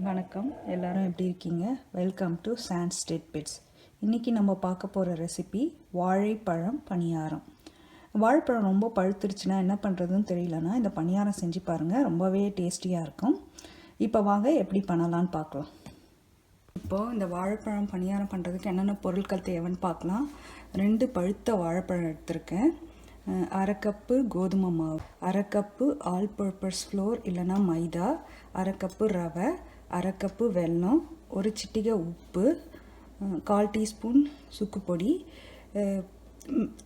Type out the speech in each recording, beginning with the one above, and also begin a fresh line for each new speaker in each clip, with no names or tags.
வணக்கம், எல்லாரும் எப்படி இருக்கீங்க? Welcome to Sand State Bits. இன்றைக்கி நம்ம பார்க்க போகிற ரெசிபி வாழைப்பழம் பணியாரம். வாழைப்பழம் ரொம்ப பழுத்துருச்சுன்னா என்ன பண்ணுறதுன்னு தெரியலனா இந்த பணியாரம் செஞ்சு பாருங்கள், ரொம்பவே டேஸ்டியாக இருக்கும். இப்போ வாங்க எப்படி பண்ணலான்னு பார்க்கலாம். இப்போது இந்த வாழைப்பழம் பணியாரம் பண்ணுறதுக்கு என்னென்ன பொருட்கள் தேவைன்னு பார்க்கலாம். 2 பழுத்த வாழைப்பழம் எடுத்திருக்கேன், 1/2 கப்பு கோதுமை மாவு, 1/2 கப்பு ஆல் பர்பஸ் ஃப்ளோர் இல்லைனா மைதா, 1/2 கப்பு ரவை, 1/2 கப்பு வெல்லம், ஒரு சிட்டிகை உப்பு, 1/4 டீஸ்பூன் சுக்கு பொடி,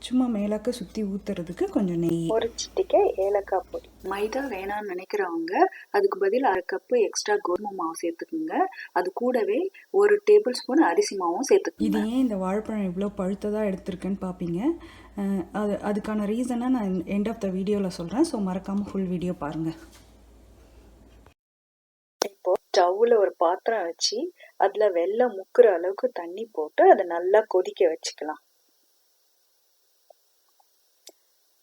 சும்மா மேலாக்க சுற்றி ஊற்றுறதுக்கு கொஞ்சம் நெய்,
ஒரு சிட்டிகை ஏலக்காய் பொடி. மைதா வேணான்னு நினைக்கிறவங்க அதுக்கு பதில் 1/2 கப்பு எக்ஸ்ட்ரா கோதுமை மாவு சேர்த்துக்குங்க. அது கூடவே 1 டேபிள் ஸ்பூன் அரிசி மாவும் சேர்த்துக்குங்க.
இது ஏன் இந்த வாழைப்பழம் இவ்வளோ பழுத்ததாக எடுத்திருக்கேன்னு பார்ப்பீங்க. அதுக்கான ரீசனை நான் எண்ட் ஆஃப் த வீடியோவில் சொல்கிறேன். ஸோ மறக்காமல் ஃபுல் வீடியோ பாருங்கள்.
இப்போ ஸ்டவ்வில் ஒரு பாத்திரம் வச்சு அதில் வெல்லம் முக்குற அளவுக்கு தண்ணி போட்டு அதை நல்லா கொதிக்க வச்சுக்கலாம்.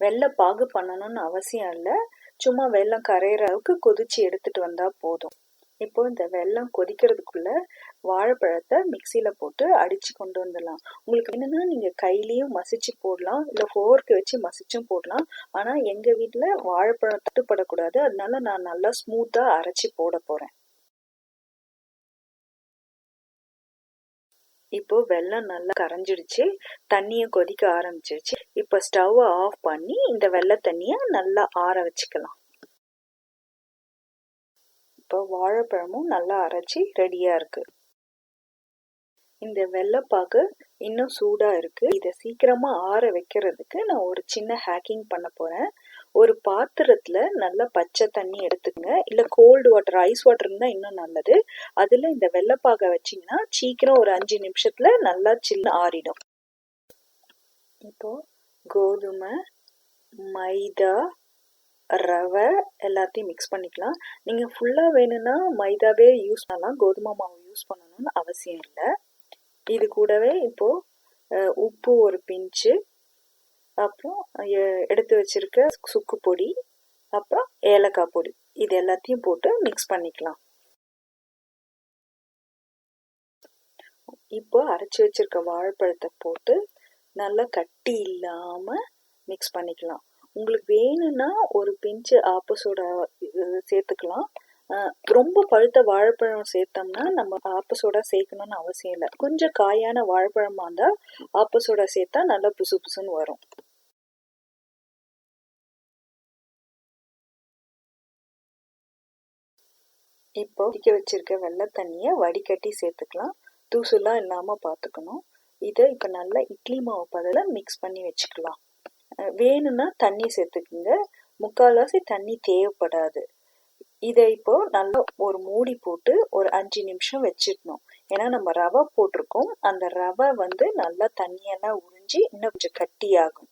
வெல்லம் பாகு பண்ணணும்னு அவசியம் இல்லை, சும்மா வெல்லம் கரையிற அளவுக்கு கொதிச்சு எடுத்துட்டு வந்தா போதும். இப்போ இந்த வெல்லம் கொதிக்கிறதுக்குள்ள வாழைப்பழத்தை மிக்சியில போட்டு அடிச்சு கொண்டு வந்துடலாம். உங்களுக்கு என்னன்னா நீங்க கையிலயும் மசிச்சு போடலாம், இல்ல ஃபோர்க்கு வச்சு மசிச்சும் போடலாம். ஆனா எங்க வீட்டுல வாழைப்பழம் தட்டுப்படக்கூடாது, அதனால நான் நல்லா ஸ்மூத்தா அரைச்சி போட போறேன். இப்போ வெல்லம் நல்லா கரைஞ்சிடுச்சு, தண்ணியும் கொதிக்க ஆரம்பிச்சிருச்சு. இப்போ ஸ்டவ்வை ஆஃப் பண்ணி இந்த வெள்ளை தண்ணியை நல்லா ஆற வச்சுக்கலாம். இப்போ வாழைப்பழமும் நல்லா அரைச்சி ரெடியா இருக்கு. இந்த வெள்ளைப்பாகு இன்னும் சூடா இருக்கு. இதை சீக்கிரமா ஆற வைக்கிறதுக்கு நான் ஒரு சின்ன ஹேக்கிங் பண்ண போறேன். ஒரு பாத்திரத்துல நல்லா பச்சை தண்ணி எடுத்துக்கங்க, இல்ல கோல்டு வாட்டர், ஐஸ் வாட்டர் இருந்தா இன்னும் நல்லது. அதுல இந்த வெள்ளைப்பாகை வச்சீங்கன்னா சீக்கிரம் ஒரு 5 நிமிஷத்துல நல்லா சில்லுன்னு ஆறிடும். இப்போ கோதுமை, மைதா, ரவை எல்லாத்தையும் மிக்ஸ் பண்ணிக்கலாம். நீங்க ஃபுல்லா வேணும்னா மைதாவே யூஸ் பண்ணலாம், கோதுமை மாவு யூஸ் பண்ணணும்னு அவசியம் இல்லை. இது கூடவே இப்போ உப்பு ஒரு பிஞ்சு, அப்புறம் எடுத்து வச்சிருக்க சுக்கு பொடி, அப்புறம் ஏலக்காய் பொடி, இது எல்லாத்தையும் போட்டு மிக்ஸ் பண்ணிக்கலாம். இப்போ அரைச்சி வச்சிருக்க வாழைப்பழத்தை போட்டு நல்லா கட்டி இல்லாம மிக்ஸ் பண்ணிக்கலாம். உங்களுக்கு வேணும்னா ஒரு பிஞ்சு ஆப்பசோடா சேர்த்துக்கலாம். ரொம்ப பழுத்த வாழைப்பழம் சேர்த்தோம்னா நம்ம ஆப்பசோடா சேர்க்கணும்னு அவசியம் இல்லை. கொஞ்சம் காயான வாழைப்பழமா இருந்தா ஆப்பசோடா சேர்த்தா நல்லா புசு புசுன்னு வரும். இப்போ கொதிக்க வச்சிருக்க வெள்ளை தண்ணியை வடிகட்டி சேர்த்துக்கலாம். தூசுலாம் இல்லாம பார்த்துக்கணும். இதை இப்போ நல்லா இட்லி மாவு பதில மிக்ஸ் பண்ணி வச்சுக்கலாம். வேணும்னா தண்ணி சேர்த்துக்குங்க, முக்கால்வாசி தண்ணி தேவைப்படாது. இதை இப்போ நல்லா ஒரு மூடி போட்டு ஒரு 5 நிமிஷம் வச்சிடணும். ஏன்னா நம்ம ரவை போட்டிருக்கோம், அந்த ரவை நல்லா தண்ணியெல்லாம் உறிஞ்சி இன்னும் கொஞ்சம் கட்டியாகும்.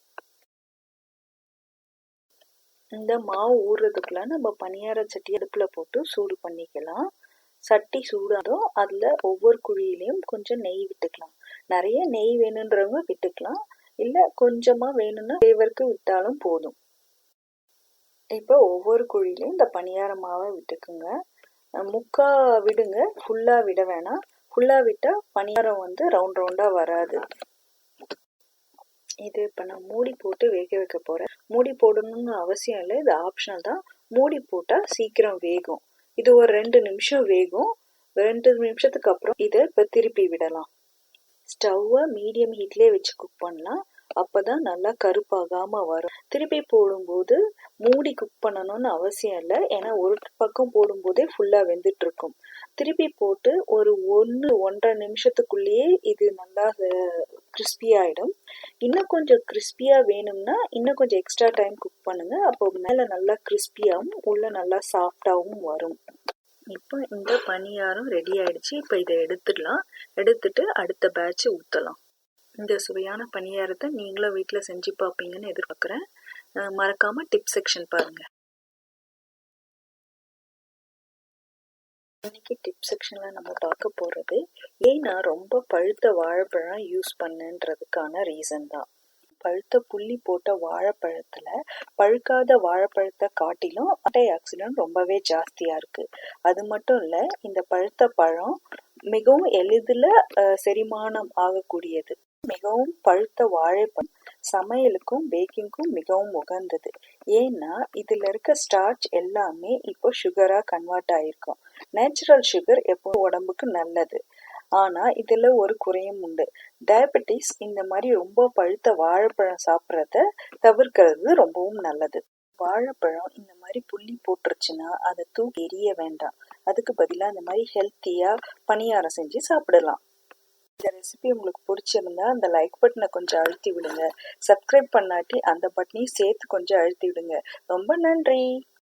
இந்த மாவு ஊறுறதுக்குள்ள நம்ம பணியார சட்டி அடுப்புல போட்டு சூடு பண்ணிக்கலாம். சட்டி சூடாதும் அதுல ஒவ்வொரு குழியிலையும் கொஞ்சம் நெய் விட்டுக்கலாம். நிறைய நெய் வேணுன்றவங்க விட்டுக்கலாம், இல்ல கொஞ்சமா வேணும்னா ஃப்ளேவருக்கு விட்டாலும் போதும். இப்போ ஒவ்வொரு குழியிலையும் இந்த பணியார மாவை விட்டுக்குங்க. முக்கா விடுங்க, ஃபுல்லா விட வேணாம். ஃபுல்லா விட்டா பணியாரம் ரவுண்ட் ரவுண்டா வராது. இது இப்போ நான் மூடி போட்டு வேக வைக்க போறேன். மூடி போடணும்னு அவசியம் இல்லை, இது ஆப்ஷனல் தான். மூடி போட்டா சீக்கிரம் வேகும். இது ஒரு 2 நிமிஷம் வேகும். 2 நிமிஷத்துக்கு அப்புறம் இதை இப்போ திருப்பி விடலாம். ஸ்டவ்வை மீடியம் ஹீட்லேயே வச்சு குக் பண்ணலாம், அப்பதான் நல்லா கருப்பாகாம வரும். திருப்பி போடும்போது மூடி குக் பண்ணணும்னு அவசியம் இல்லை, ஏன்னா ஒரு பக்கம் போடும்போதே ஃபுல்லா வெந்துட்டு இருக்கும். திருப்பி போட்டு ஒரு 1-1.5 நிமிஷத்துக்குள்ளேயே இது நல்லா கிறிஸ்பி ஆயிடும். இன்னும் கொஞ்சம் கிறிஸ்பியா வேணும்னா இன்னும் கொஞ்சம் எக்ஸ்ட்ரா டைம் குக் பண்ணுங்க, அப்போ மேல நல்லா கிறிஸ்பியாவும் உள்ள நல்லா சாஃப்டாவும் வரும். இப்போ இந்த பணியாரம் ரெடி ஆயிடுச்சு. இப்போ இதை எடுத்துடலாம். எடுத்துட்டு அடுத்த பேட்ச் ஊற்றலாம். இந்த சுவையான பணியாரத்தை நீங்களும் வீட்டில் செஞ்சு பார்ப்பீங்கன்னு எதிர்பார்க்குறேன். மறக்காம டிப் செக்ஷன் பாருங்க. இன்னைக்கு டிப் செக்ஷன்ல நம்ம பார்க்க போறது ஏன் நான் ரொம்ப பழுத்த வாழைப்பழம் யூஸ் பண்ணன்றதுக்கான ரீசன் தான். பழுத்த புள்ளி போட்ட வாழைப்பழத்துல பழுக்காத வாழைப்பழத்தை காட்டிலும் ஆன்டி ஆக்சிடென்ட் ரொம்பவே ஜாஸ்தியா இருக்கு. அது மட்டும் இல்ல, இந்த பழுத்த பழம் மிகவும் எளிதில் செரிமானம் ஆகக்கூடியது. மிகவும் பழுத்த வாழைப்பழம் சமையலுக்கும் பேக்கிங்க்கும் மிகவும் உகந்தது. ஏன்னா இதுல இருக்க ஸ்டார்ச் எல்லாமே இப்போ சுகரா கன்வெர்ட் ஆயிருக்கும். நேச்சுரல் சுகர் எப்போ உடம்புக்கு நல்லது. ஆனா இதுல ஒரு குறையும் உண்டு. டயபெட்டிஸ் இந்த மாதிரி ரொம்ப பழுத்த வாழைப்பழம் சாப்பிட்றத தவிர்க்கிறது ரொம்பவும் நல்லது. வாழைப்பழம் இந்த மாதிரி புள்ளி போட்டுருச்சுன்னா அதை தூக்கி எறிய வேண்டாம். அதுக்கு பதிலா இந்த மாதிரி ஹெல்த்தியா பணியாரம் செஞ்சு சாப்பிடலாம். இந்த ரெசிபி உங்களுக்கு பிடிச்சிருந்தா அந்த லைக் பட்டனை கொஞ்சம் அழுத்தி விடுங்க. சப்ஸ்கிரைப் பண்ணாட்டி அந்த பட்டனையும் சேர்த்து கொஞ்சம் அழுத்தி விடுங்க. ரொம்ப நன்றி.